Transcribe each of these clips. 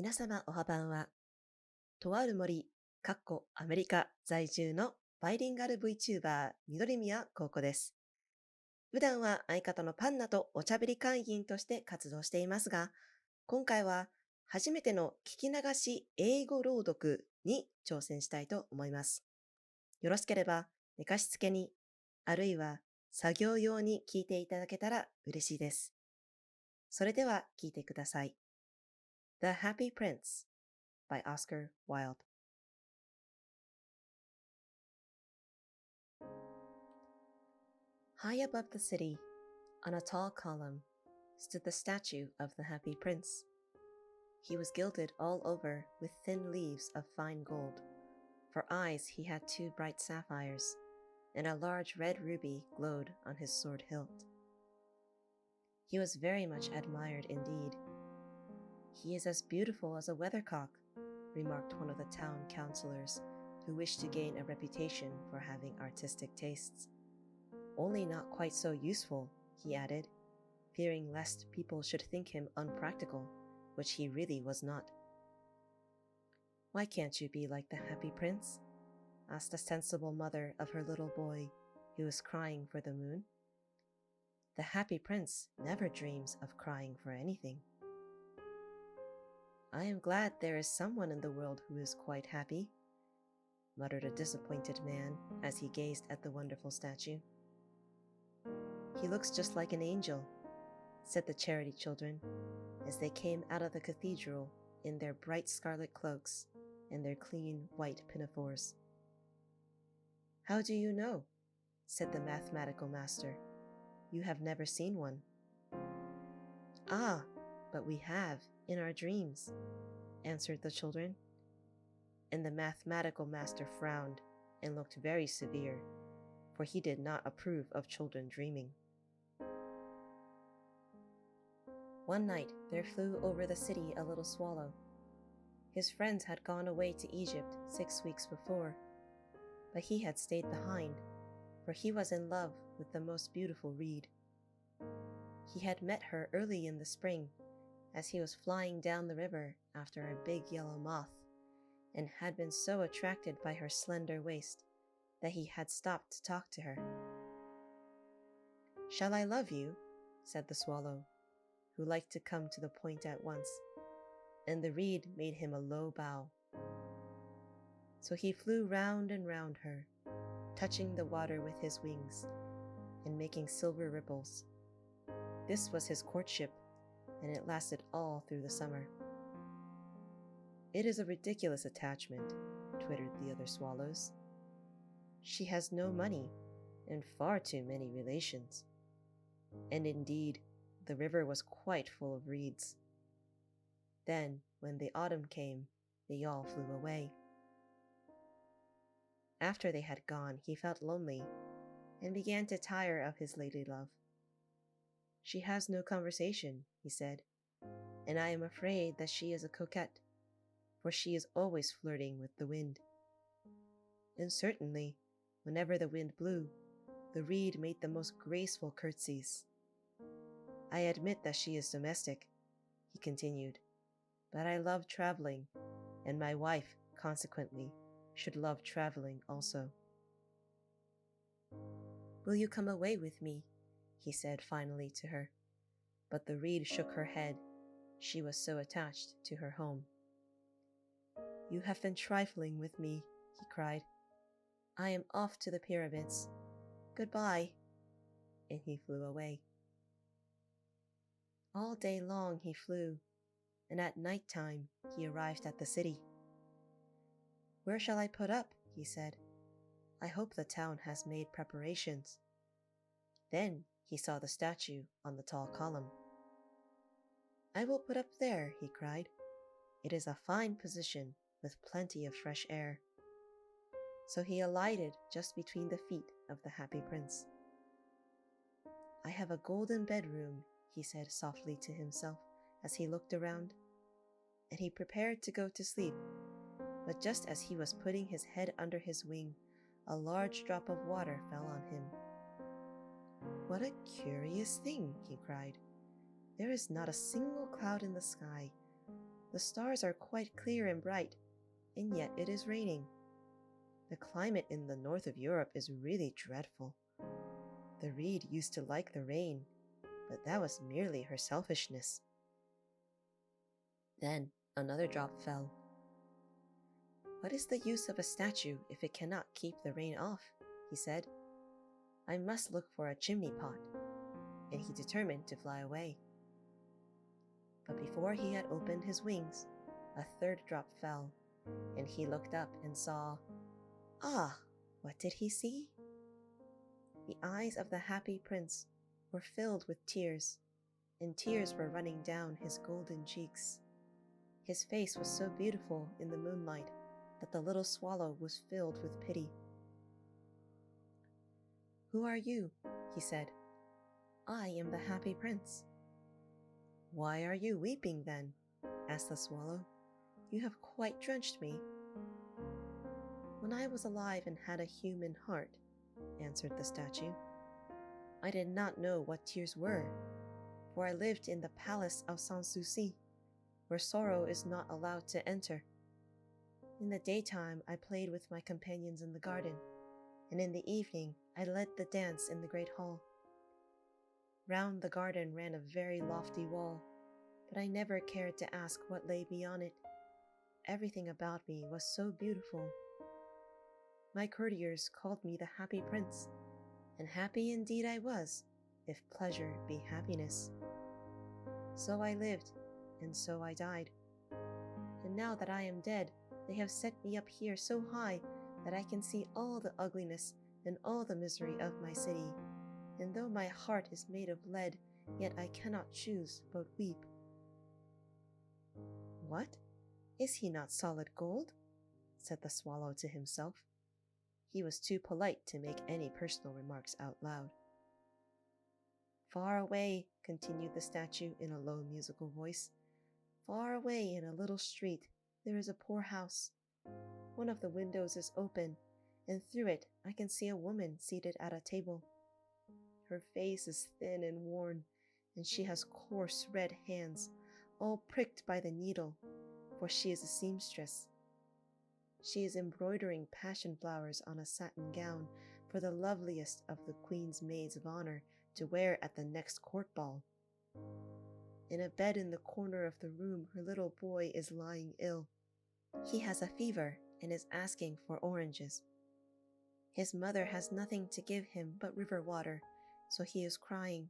皆様おはばんは。とある森、アメリカ在住のバイリンガル VTuber 緑宮黄子です。普段は相方のパンナとお茶べり会員として活動していますが、今回は初めての聞き流し英語朗読に挑戦したいと思います。よろしければ寝かしつけに、あるいは作業用に聞いていただけたら嬉しいです。それでは聞いてください。The Happy Prince by Oscar Wilde. High above the city, on a tall column, stood the statue of the Happy Prince. He was gilded all over with thin leaves of fine gold. For eyes he had 2 bright sapphires, and a large red ruby glowed on his sword hilt. He was very much admired indeed. "He is as beautiful as a weathercock," remarked one of the town councillors, who wished to gain a reputation for having artistic tastes. "Only not quite so useful," he added, fearing lest people should think him unpractical, which he really was not. "Why can't you be like the Happy Prince?" asked a sensible mother of her little boy, who was crying for the moon. "The Happy Prince never dreams of crying for anything." "I am glad there is someone in the world who is quite happy," muttered a disappointed man as he gazed at the wonderful statue. "He looks just like an angel," said the charity children, as they came out of the cathedral in their bright scarlet cloaks and their clean white pinafores. "How do you know?" said the mathematical master. "You have never seen one." "Ah, but we have, in our dreams," answered the children. And the mathematical master frowned and looked very severe, for he did not approve of children dreaming. One night there flew over the city a little swallow. His friends had gone away to Egypt 6 weeks before, but he had stayed behind, for he was in love with the most beautiful reed. He had met her early in the spring, as he was flying down the river after a big yellow moth, and had been so attracted by her slender waist that he had stopped to talk to her. "Shall I love you?" said the swallow, who liked to come to the point at once, and the reed made him a low bow. So he flew round and round her, touching the water with his wings, and making silver ripples. This was his courtship, and it lasted all through the summer. "It is a ridiculous attachment," twittered the other swallows. "She has no money, and far too many relations." And indeed, the river was quite full of reeds. Then, when the autumn came, they all flew away. After they had gone, he felt lonely, and began to tire of his lady love. "She has no conversation," he said, "and I am afraid that she is a coquette, for she is always flirting with the wind." And certainly, whenever the wind blew, the reed made the most graceful curtsies. "I admit that she is domestic," he continued, "but I love traveling, and my wife, consequently, should love traveling also." "Will you come away with me?" he said finally to her, but the reed shook her head. She was so attached to her home. "You have been trifling with me," he cried. "I am off to the pyramids. Goodbye." And he flew away. All day long he flew, and at night time he arrived at the city. "Where shall I put up?" he said. "I hope the town has made preparations." Then he saw the statue on the tall column. "I will put up there," he cried. "It is a fine position, with plenty of fresh air." So he alighted just between the feet of the Happy Prince. "I have a golden bedroom," he said softly to himself as he looked around, and he prepared to go to sleep, but just as he was putting his head under his wing, a large drop of water fell on him. "What a curious thing," he cried. "There is not a single cloud in the sky. The stars are quite clear and bright, and yet it is raining. The climate in the north of Europe is really dreadful. The reed used to like the rain, but that was merely her selfishness." Then another drop fell. "What is the use of a statue if it cannot keep the rain off?" he said. "I must look for a chimney pot." And he determined to fly away. But before he had opened his wings, a third drop fell, and he looked up and saw... Ah! What did he see? The eyes of the happy prince were filled with tears, and tears were running down his golden cheeks. His face was so beautiful in the moonlight that the little swallow was filled with pity. "Who are you?" he said. "I am the happy prince." "Why are you weeping then?" asked the swallow. "You have quite drenched me." "When I was alive and had a human heart," answered the statue, "I did not know what tears were, for I lived in the palace of Sanssouci, where sorrow is not allowed to enter. In the daytime I played with my companions in the garden, and in the evening I led the dance in the great hall. Round the garden ran a very lofty wall, but I never cared to ask what lay beyond it. Everything about me was so beautiful. My courtiers called me the happy prince, and happy indeed I was, if pleasure be happiness. So I lived, and so I died. And now that I am dead, they have set me up here so high that I can see all the ugliness and all the misery of my city. And though my heart is made of lead, yet I cannot choose but weep." "What? Is he not solid gold?" said the swallow to himself. He was too polite to make any personal remarks out loud. "Far away," continued the statue in a low musical voice, "far away in a little street there is a poor house. One of the windows is open, and through it I can see a woman seated at a table. Her face is thin and worn, and she has coarse red hands, all pricked by the needle, for she is a seamstress. She is embroidering passion flowers on a satin gown for the loveliest of the Queen's maids of honor to wear at the next court ball. In a bed in the corner of the room her little boy is lying ill. He has a fever and is asking for oranges. His mother has nothing to give him but river water, so he is crying.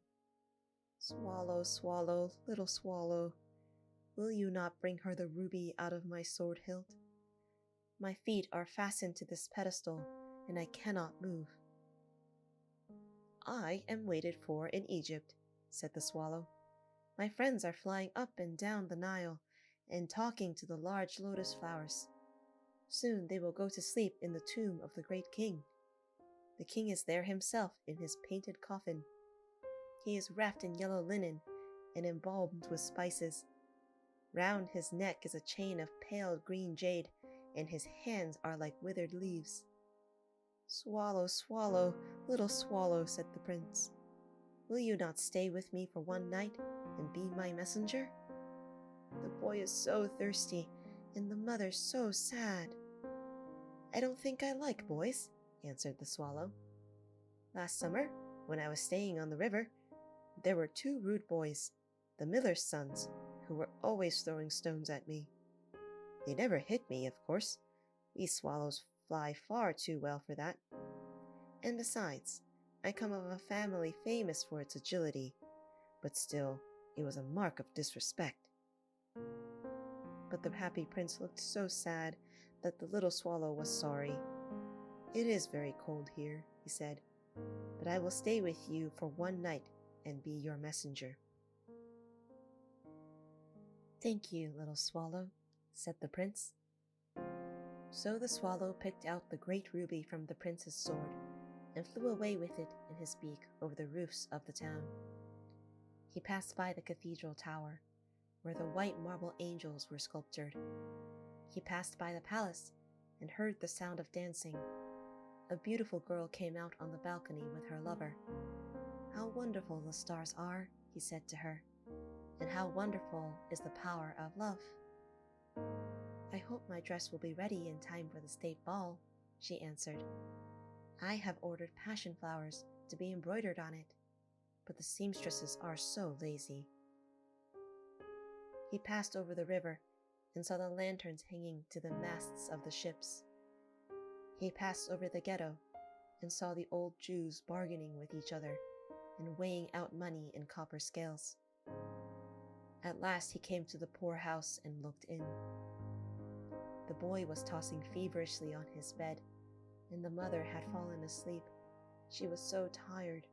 Swallow, swallow, little swallow, will you not bring her the ruby out of my sword hilt? My feet are fastened to this pedestal, and I cannot move." "I am waited for in Egypt," said the swallow. "My friends are flying up and down the Nile, and talking to the large lotus flowers. Soon they will go to sleep in the tomb of the great king. The king is there himself in his painted coffin. He is wrapped in yellow linen and embalmed with spices. Round his neck is a chain of pale green jade, and his hands are like withered leaves." "Swallow, swallow, little swallow," said the prince, "will you not stay with me for one night and be my messenger? The boy is so thirsty, and the mother so sad." "I don't think I like boys," answered the swallow. "Last summer, when I was staying on the river, there were 2 rude boys, the miller's sons, who were always throwing stones at me. They never hit me, of course. We swallows fly far too well for that. And besides, I come of a family famous for its agility, but still, it was a mark of disrespect." But the happy prince looked so sad that the little swallow was sorry. "It is very cold here," he said, "but I will stay with you for one night and be your messenger." "Thank you, little swallow," said the prince. So the swallow picked out the great ruby from the prince's sword and flew away with it in his beak over the roofs of the town. He passed by the cathedral tower, where the white marble angels were sculptured. He passed by the palace and heard the sound of dancing. A beautiful girl came out on the balcony with her lover. "How wonderful the stars are," he said to her, "and how wonderful is the power of love. I hope my dress will be ready in time for the state ball, she answered. I have ordered passion flowers to be embroidered on it, but the seamstresses are so lazy. He passed over the river and saw the lanterns hanging to the masts of the ships. He passed over the ghetto and saw the old Jews bargaining with each other and weighing out money in copper scales. At last he came to the poor house and looked in. The boy was tossing feverishly on his bed, and the mother had fallen asleep. She was so tired.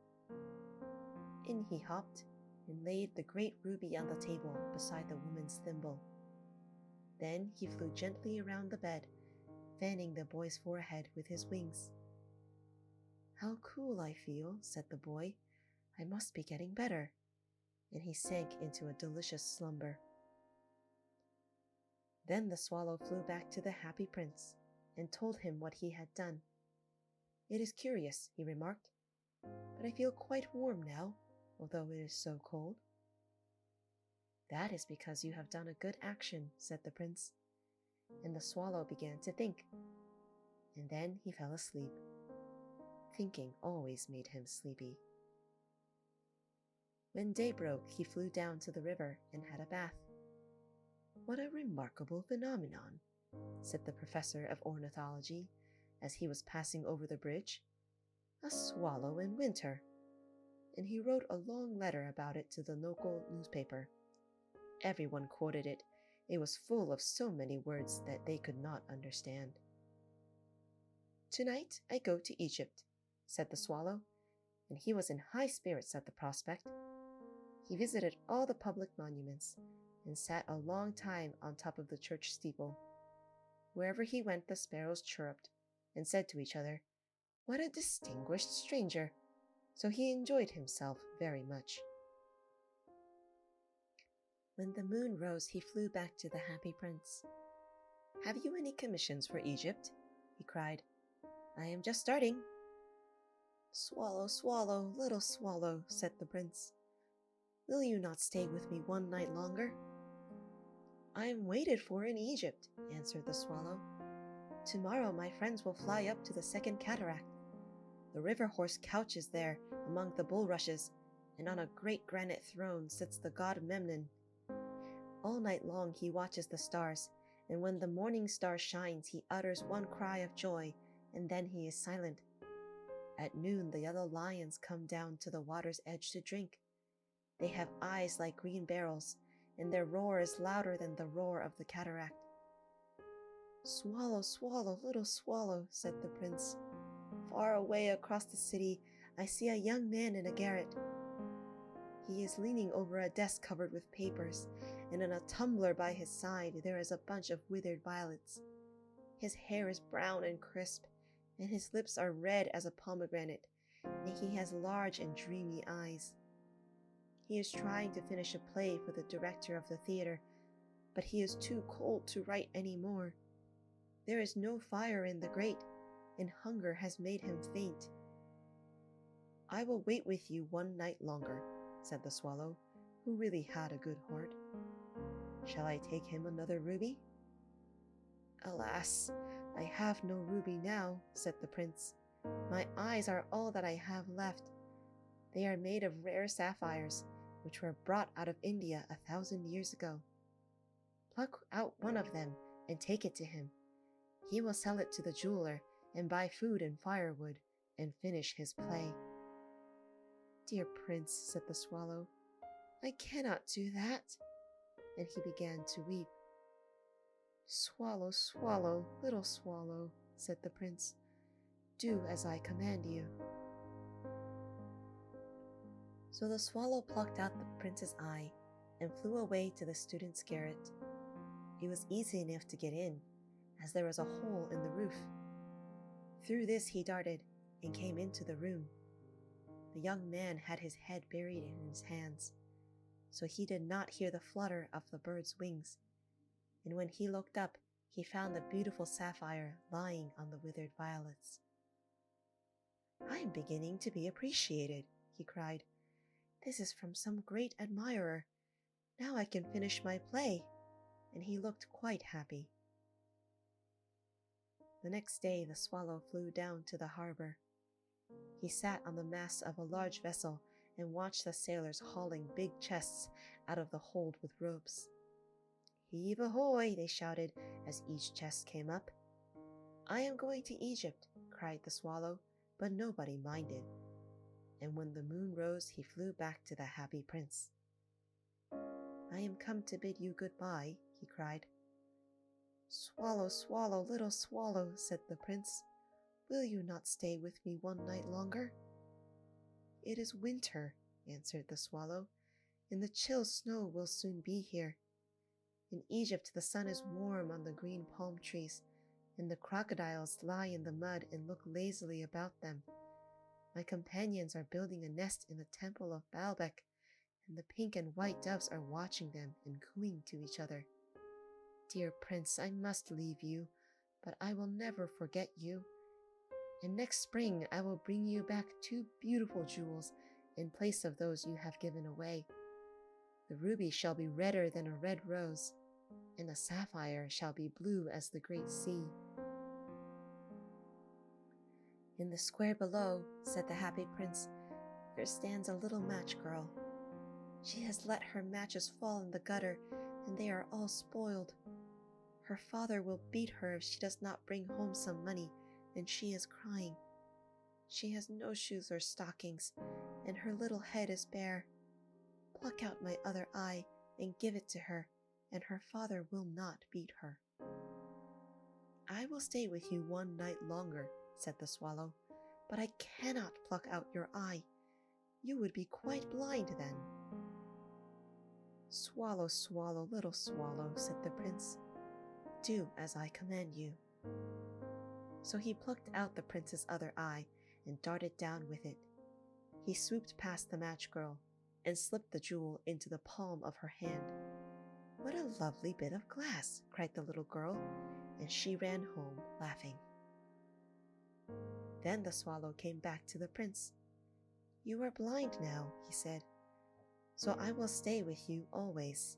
In he hopped and laid the great ruby on the table beside the woman's thimble. Then he flew gently around the bed, fanning the boy's forehead with his wings. How cool I feel, said the boy. I must be getting better. And he sank into a delicious slumber. Then the swallow flew back to the happy prince and told him what he had done. It is curious, he remarked, but I feel quite warm now, although it is so cold. That is because you have done a good action, said the prince, and the swallow began to think, and then he fell asleep. Thinking always made him sleepy. When day broke, he flew down to the river and had a bath. What a remarkable phenomenon, said the professor of ornithology as he was passing over the bridge. A swallow in winter. And he wrote a long letter about it to the local newspaper. Everyone quoted it. It was full of so many words that they could not understand. Tonight I go to Egypt, said the swallow, and he was in high spirits at the prospect. He visited all the public monuments and sat a long time on top of the church steeple. Wherever he went, the sparrows chirruped and said to each other, "What a distinguished stranger!" So he enjoyed himself very much. When the moon rose, he flew back to the happy prince. "Have you any commissions for Egypt?" he cried. "I am just starting." "Swallow, swallow, little swallow," said the prince. "Will you not stay with me one night longer?" "I am waited for in Egypt," answered the swallow. "Tomorrow my friends will fly up to the second cataract. The river horse couches there among the bulrushes, and on a great granite throne sits the god Memnon. All night long he watches the stars, and when the morning star shines he utters one cry of joy, and then he is silent. At noon the yellow lions come down to the water's edge to drink. They have eyes like green barrels, and their roar is louder than the roar of the cataract." "Swallow, swallow, little swallow," said the prince. "Far away across the city I see a young man in a garret. He is leaning over a desk covered with papers, and in a tumbler by his side there is a bunch of withered violets. His hair is brown and crisp, and his lips are red as a pomegranate, and he has large and dreamy eyes. He is trying to finish a play for the director of the theater, but he is too cold to write any more. There is no fire in the grate, and hunger has made him faint." "I will wait with you one night longer," said the swallow, who really had a good heart. "Shall I take him another ruby?" "Alas, I have no ruby now," said the prince. "My eyes are all that I have left. They are made of rare sapphires, which were brought out of India 1,000 years ago. Pluck out one of them and take it to him. He will sell it to the jeweler and buy food and firewood and finish his play." "Dear prince," said the swallow, "I cannot do that." And he began to weep. "Swallow, swallow, little swallow," said the prince. "Do as I command you." So the swallow plucked out the prince's eye and flew away to the student's garret. It was easy enough to get in, as there was a hole in the roof. Through this he darted and came into the room. The young man had his head buried in his hands, so he did not hear the flutter of the bird's wings, and when he looked up, he found the beautiful sapphire lying on the withered violets. "I am beginning to be appreciated," he cried. "This is from some great admirer. Now I can finish my play." and he looked quite happy. The next day the swallow flew down to the harbor. He sat on the mast of a large vessel and watched the sailors hauling big chests out of the hold with ropes. "Heave ahoy!" they shouted as each chest came up. "I am going to Egypt," cried the swallow, but nobody minded. And when the moon rose, he flew back to the happy prince. "I am come to bid you goodbye," he cried. "Swallow, swallow, little swallow," said the prince, "will you not stay with me one night longer?" "It is winter," answered the swallow, "and the chill snow will soon be here. In Egypt the sun is warm on the green palm trees, and the crocodiles lie in the mud and look lazily about them. My companions are building a nest in the temple of Baalbek, and the pink and white doves are watching them and cooing to each other. Dear prince, I must leave you, but I will never forget you. And next spring I will bring you back 2 beautiful jewels in place of those you have given away. The ruby shall be redder than a red rose, and the sapphire shall be blue as the great sea." "In the square below," said the happy prince, "there stands a little match girl. She has let her matches fall in the gutter, and they are all spoiled. Her father will beat her if she does not bring home some money, and she is crying. She has no shoes or stockings, and her little head is bare. Pluck out my other eye and give it to her, and her father will not beat her." "I will stay with you one night longer," said the swallow, "but I cannot pluck out your eye. You would be quite blind then." "Swallow, swallow, little swallow," said the prince. "Do as I command you." So he plucked out the prince's other eye and darted down with it. He swooped past the match girl and slipped the jewel into the palm of her hand. "What a lovely bit of glass!" cried the little girl, and she ran home laughing. Then the swallow came back to the prince. "You are blind now," he said, "so I will stay with you always."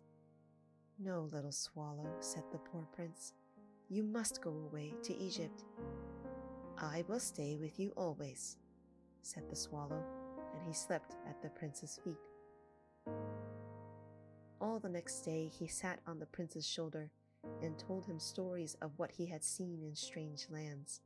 "No, little swallow," said the poor prince, "you must go away to Egypt." "I will stay with you always," said the swallow, and he slept at the prince's feet. All the next day he sat on the prince's shoulder and told him stories of what he had seen in strange lands.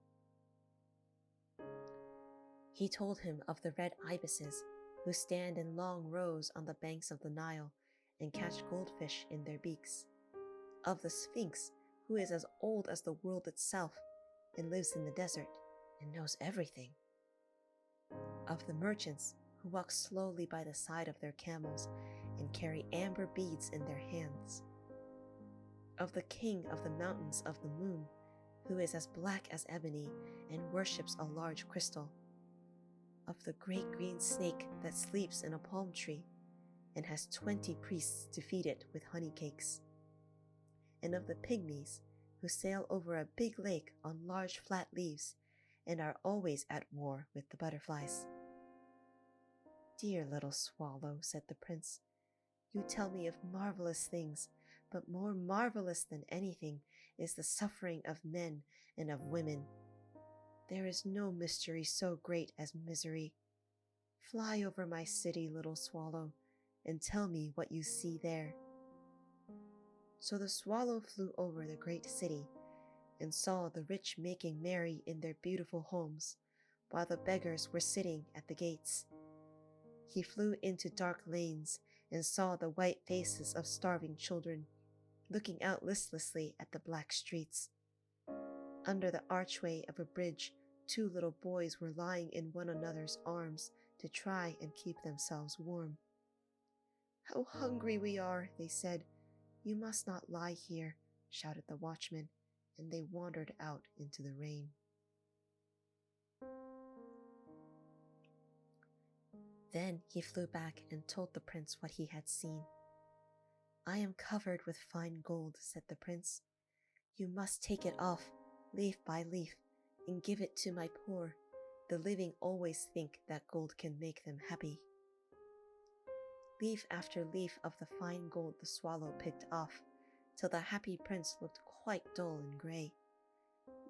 He told him of the red ibises who stand in long rows on the banks of the Nile and catch goldfish in their beaks, of the Sphinx who is as old as the world itself and lives in the desert and knows everything, of the merchants who walk slowly by the side of their camels and carry amber beads in their hands, of the king of the mountains of the moon who is as black as ebony and worships a large crystal, of the great green snake that sleeps in a palm tree and has 20 priests to feed it with honey cakes, and of the pygmies who sail over a big lake on large flat leaves and are always at war with the butterflies. "Dear little swallow," said the prince, "you tell me of marvelous things, but more marvelous than anything is the suffering of men and of women. There is no mystery so great as misery. Fly over my city, little swallow, and tell me what you see there." So the swallow flew over the great city and saw the rich making merry in their beautiful homes, while the beggars were sitting at the gates. He flew into dark lanes and saw the white faces of starving children, looking out listlessly at the black streets. Under the archway of a bridge, 2 little boys were lying in one another's arms to try and keep themselves warm. "How hungry we are," they said. "You must not lie here," shouted the watchman, and they wandered out into the rain. Then he flew back and told the prince what he had seen. "I am covered with fine gold," said the prince. "You must take it off, leaf by leaf, and give it to my poor. The living always think that gold can make them happy." Leaf after leaf of the fine gold the swallow picked off, till the happy prince looked quite dull and grey.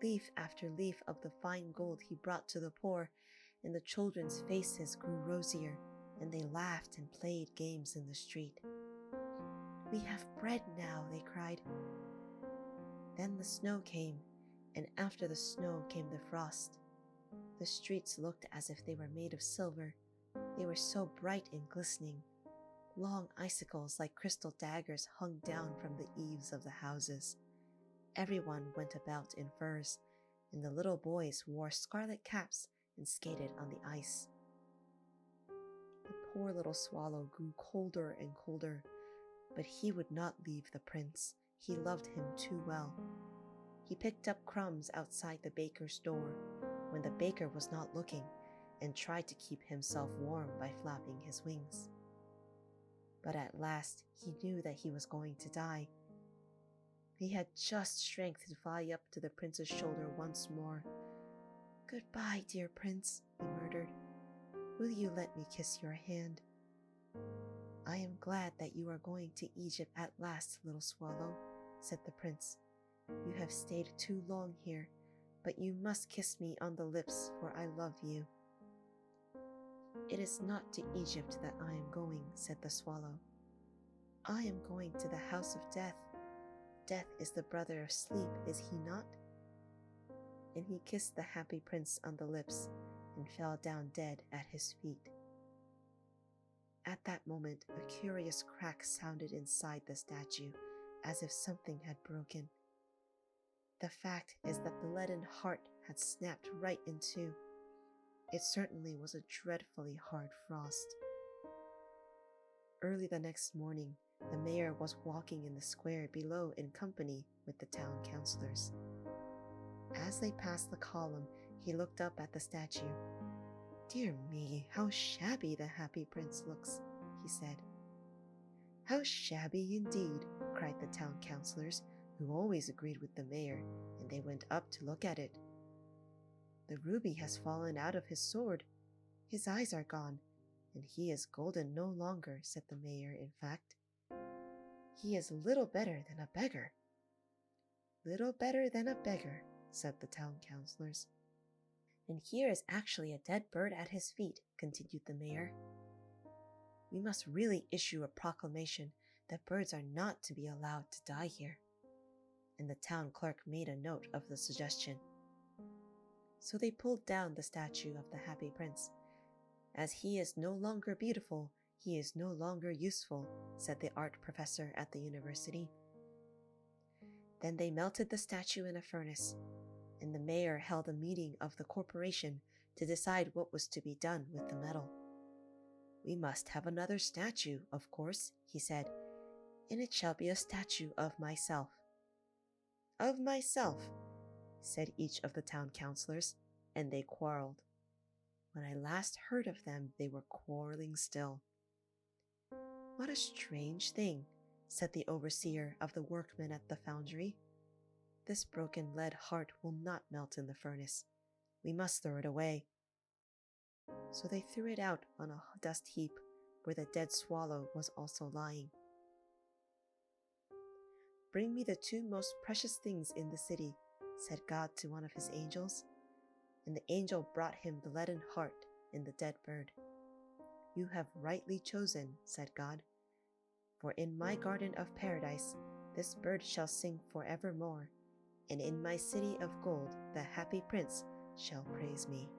Leaf after leaf of the fine gold he brought to the poor, and the children's faces grew rosier, and they laughed and played games in the street. "We have bread now," they cried. Then the snow came, and after the snow came the frost. The streets looked as if they were made of silver. They were so bright and glistening. Long icicles like crystal daggers hung down from the eaves of the houses. Everyone went about in furs, and the little boys wore scarlet caps and skated on the ice. The poor little swallow grew colder and colder, but he would not leave the prince. He loved him too well. He picked up crumbs outside the baker's door when the baker was not looking, and tried to keep himself warm by flapping his wings. But at last he knew that he was going to die. He had just strength to fly up to the prince's shoulder once more. "Goodbye, dear prince," he murmured. "Will you let me kiss your hand?" "I am glad that you are going to Egypt at last, little swallow," said the prince. "You have stayed too long here, but you must kiss me on the lips, for I love you." "It is not to Egypt that I am going," said the swallow. "I am going to the house of death. Death is the brother of sleep, is he not?" And he kissed the happy prince on the lips and fell down dead at his feet. At that moment, a curious crack sounded inside the statue, as if something had broken. The fact is that the leaden heart had snapped right in two. It certainly was a dreadfully hard frost. Early the next morning, the mayor was walking in the square below in company with the town councillors. As they passed the column, he looked up at the statue. "Dear me, how shabby the happy prince looks," he said. "How shabby indeed," cried the town councillors, who always agreed with the mayor, and they went up to look at it. "The ruby has fallen out of his sword. His eyes are gone, and he is golden no longer," said the mayor. "In fact, he is little better than a beggar." "Little better than a beggar," said the town councillors. "And here is actually a dead bird at his feet," continued the mayor. "We must really issue a proclamation that birds are not to be allowed to die here." And the town clerk made a note of the suggestion. So they pulled down the statue of the happy prince. "As he is no longer beautiful, he is no longer useful," said the art professor at the university. Then they melted the statue in a furnace, and the mayor held a meeting of the corporation to decide what was to be done with the metal. "We must have another statue, of course," he said, "and it shall be a statue of myself." "Of myself," said each of the town councillors, and they quarreled. When I last heard of them, they were quarreling still. "What a strange thing," said the overseer of the workmen at the foundry. "This broken lead heart will not melt in the furnace. We must throw it away." So they threw it out on a dust heap where the dead swallow was also lying. "Bring me the two most precious things in the city," said God to one of his angels. And the angel brought him the leaden heart and the dead bird. "You have rightly chosen," said God, "for in my garden of paradise this bird shall sing forevermore, and in my city of gold the happy prince shall praise me."